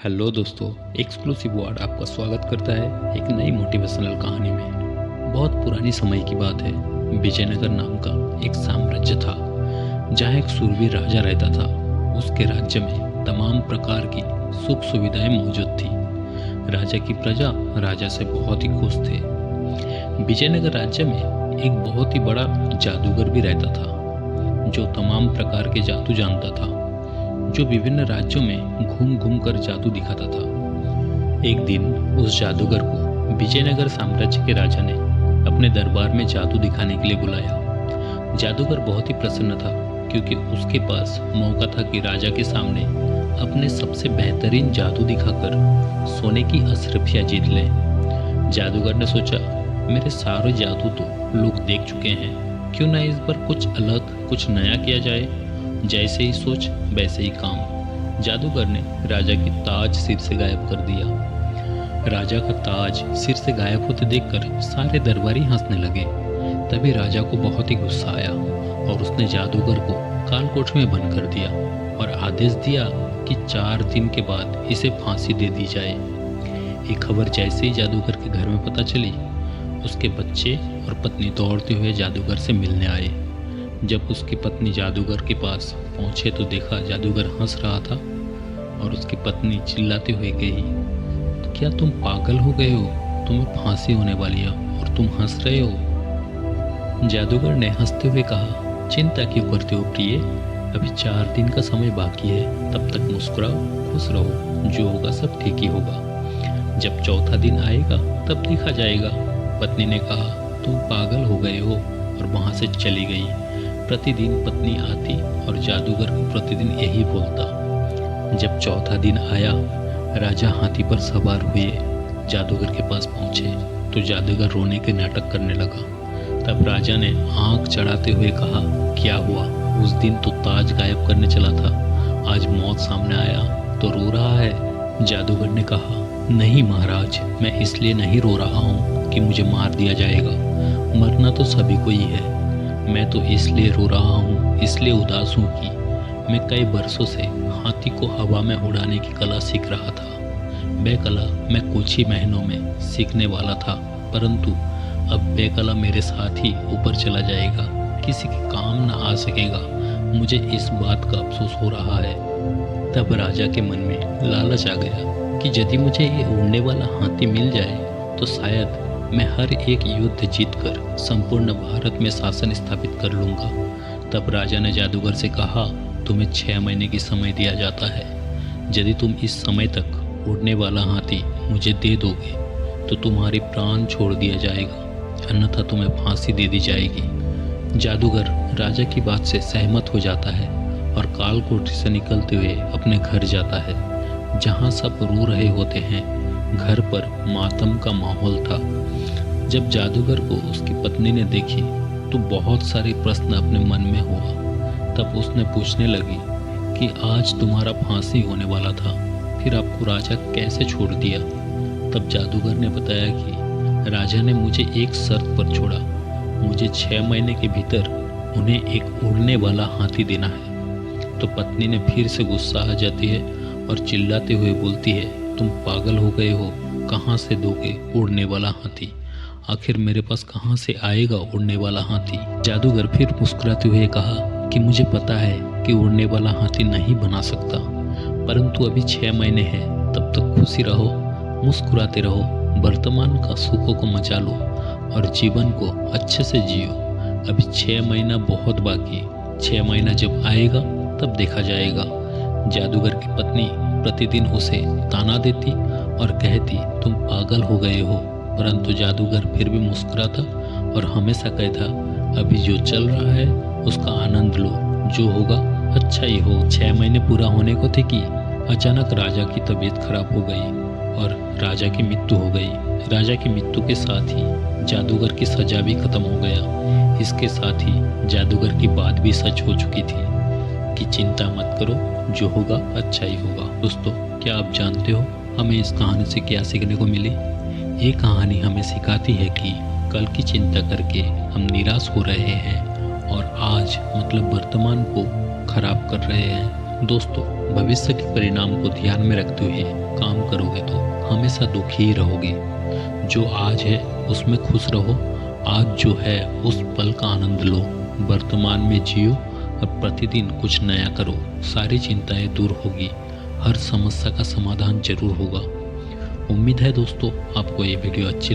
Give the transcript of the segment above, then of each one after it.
Hello दोस्तों, exclusive word आपका स्वागत करता है एक नई मोटिवेशनल कहानी में। बहुत पुरानी समय की बात है। विजयनगर नाम का एक साम्राज्य था जहाँ एक शूरवीर राजा रहता था। उसके राज्य में तमाम प्रकार की सुख सुविधाएं मौजूद थी। राजा की प्रजा राजा से बहुत ही खुश थे। विजयनगर राज्य में एक बहुत ही बड़ा जादूगर भी रहता था जो तमाम प्रकार के जादू जानता था, जो विभिन्न राज्यों में घूम घूम कर जादू दिखाता था। एक दिन उस जादूगर को विजयनगर साम्राज्य के राजा ने अपने दरबार में जादू दिखाने के लिए बुलाया। जादूगर बहुत ही प्रसन्न था क्योंकि उसके पास मौका था कि राजा के सामने अपने सबसे बेहतरीन जादू दिखाकर सोने की अशरफियाँ जीत ले। जादूगर ने सोचा, मेरे सारे जादू तो लोग देख चुके हैं, क्यों ना इस बार कुछ अलग कुछ नया किया जाए। जैसे ही सोच वैसे ही काम। जादूगर ने राजा की ताज सिर से गायब कर दिया। राजा का ताज सिर से गायब होते देखकर सारे दरबारी हंसने लगे। तभी राजा को बहुत ही गुस्सा आया और उसने जादूगर को कालकोठ में बंद कर दिया और आदेश दिया कि 4 दिन के बाद इसे फांसी दे दी जाए। ये खबर जैसे ही जादूगर के घर में पता चली, उसके बच्चे और पत्नी दौड़ते हुए जादूगर से मिलने आए। जब उसकी पत्नी जादूगर के पास पहुंचे तो देखा जादूगर हंस रहा था और उसकी पत्नी चिल्लाते हुए कही, क्या तुम पागल हो गए हो? तुम्हें फांसी होने वाली है और तुम हंस रहे हो। जादूगर ने हंसते हुए कहा, चिंता क्यों करते हो प्रिय, अभी 4 दिन का समय बाकी है, तब तक मुस्कुराओ, खुश रहो, जो होगा सब ठीक ही होगा। जब 4था दिन आएगा तब देखा जाएगा। पत्नी ने कहा, तुम पागल हो गए हो, और वहां से चली गई। प्रतिदिन पत्नी आती और जादूगर को प्रतिदिन यही बोलता। जब 4था दिन आया, राजा हाथी पर सवार हुए जादूगर के पास पहुंचे तो जादूगर रोने के नाटक करने लगा। तब राजा ने आंख चढ़ाते हुए कहा, क्या हुआ? उस दिन तो ताज गायब करने चला था, आज मौत सामने आया तो रो रहा है। जादूगर ने कहा, नहीं महाराज, मैं इसलिए नहीं रो रहा हूँ कि मुझे मार दिया जाएगा, मरना तो सभी को ही है। मैं तो इसलिए रो रहा हूँ, इसलिए उदास हूँ कि मैं कई बरसों से हाथी को हवा में उड़ाने की कला सीख रहा था। वह कला मैं कुछ ही महीनों में सीखने वाला था, परंतु अब वह कला मेरे साथ ही ऊपर चला जाएगा, किसी के काम न आ सकेगा। मुझे इस बात का अफसोस हो रहा है। तब राजा के मन में लालच आ गया कि यदि मुझे ये उड़ने वाला हाथी मिल जाए तो शायद मैं हर एक युद्ध जीतकर संपूर्ण भारत में शासन स्थापित कर लूँगा। तब राजा ने जादूगर से कहा, तुम्हें 6 महीने की समय दिया जाता है। यदि तुम इस समय तक उड़ने वाला हाथी मुझे दे दोगे तो तुम्हारी प्राण छोड़ दिया जाएगा, अन्यथा तुम्हें फांसी दे दी जाएगी। जादूगर राजा की बात से सहमत हो जाता है और कालकोठरी से निकलते हुए अपने घर जाता है, जहाँ सब रो रहे होते हैं। घर पर मातम का माहौल था। जब जादूगर को उसकी पत्नी ने देखी तो बहुत सारे प्रश्न अपने मन में हुआ। तब उसने पूछने लगी कि आज तुम्हारा फांसी होने वाला था, फिर आपको राजा कैसे छोड़ दिया? तब जादूगर ने बताया कि राजा ने मुझे एक शर्त पर छोड़ा, मुझे 6 महीने के भीतर उन्हें एक उड़ने वाला हाथी देना है। तो पत्नी ने फिर से गुस्सा आ जाती है और चिल्लाते हुए बोलती है, तुम पागल हो गए हो, कहाँ से दोगे उड़ने वाला हाथी? आखिर मेरे पास कहाँ से आएगा उड़ने वाला हाथी? जादूगर फिर मुस्कुराते हुए कहा कि मुझे पता है कि उड़ने वाला हाथी नहीं बना सकता, परंतु अभी 6 महीने हैं, तब तक खुशी रहो, मुस्कुराते रहो, वर्तमान का सुखों को मचा लो और जीवन को अच्छे से जियो। अभी 6 महीना बहुत बाकी, 6 महीना जब आएगा तब देखा जाएगा। जादूगर की पत्नी प्रतिदिन उसे ताना देती और कहती, तुम पागल हो गए हो, परंतु जादूगर फिर भी मुस्कुराता और हमेशा कहता, अभी जो चल रहा है उसका आनंद लो, जो होगा अच्छा ही हो। 6 महीने पूरा होने को थे कि अचानक राजा की तबीयत खराब हो गई और राजा की मृत्यु हो गई। राजा की मृत्यु के साथ ही जादूगर की सजा भी खत्म हो गया। इसके साथ ही जादूगर की बात भी सच हो चुकी थी कि चिंता मत करो, जो होगा अच्छा ही होगा। दोस्तों, क्या आप जानते हो हमें इस कहानी से क्या सीखने को मिली? ये कहानी हमें सिखाती है कि कल की चिंता करके हम निराश हो रहे हैं और आज मतलब वर्तमान को खराब कर रहे हैं। दोस्तों, भविष्य के परिणाम को ध्यान में रखते हुए काम करोगे तो हमेशा दुखी ही रहोगे। जो आज है उसमें खुश रहो, आज जो है उस पल का आनंद लो, वर्तमान में जियो और प्रतिदिन कुछ नया करो। सारी चिंताएं दूर होगी, हर समस्या का समाधान जरूर होगा। उम्मीद है दोस्तों आपको ये वीडियो अच्छी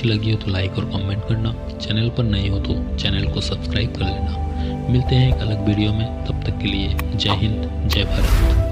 लगी हो तो लाइक और कमेंट करना, चैनल पर नए हो तो चैनल को सब्सक्राइब कर लेना। मिलते हैं एक अलग वीडियो में, तब तक के लिए जय हिंद जय भारत।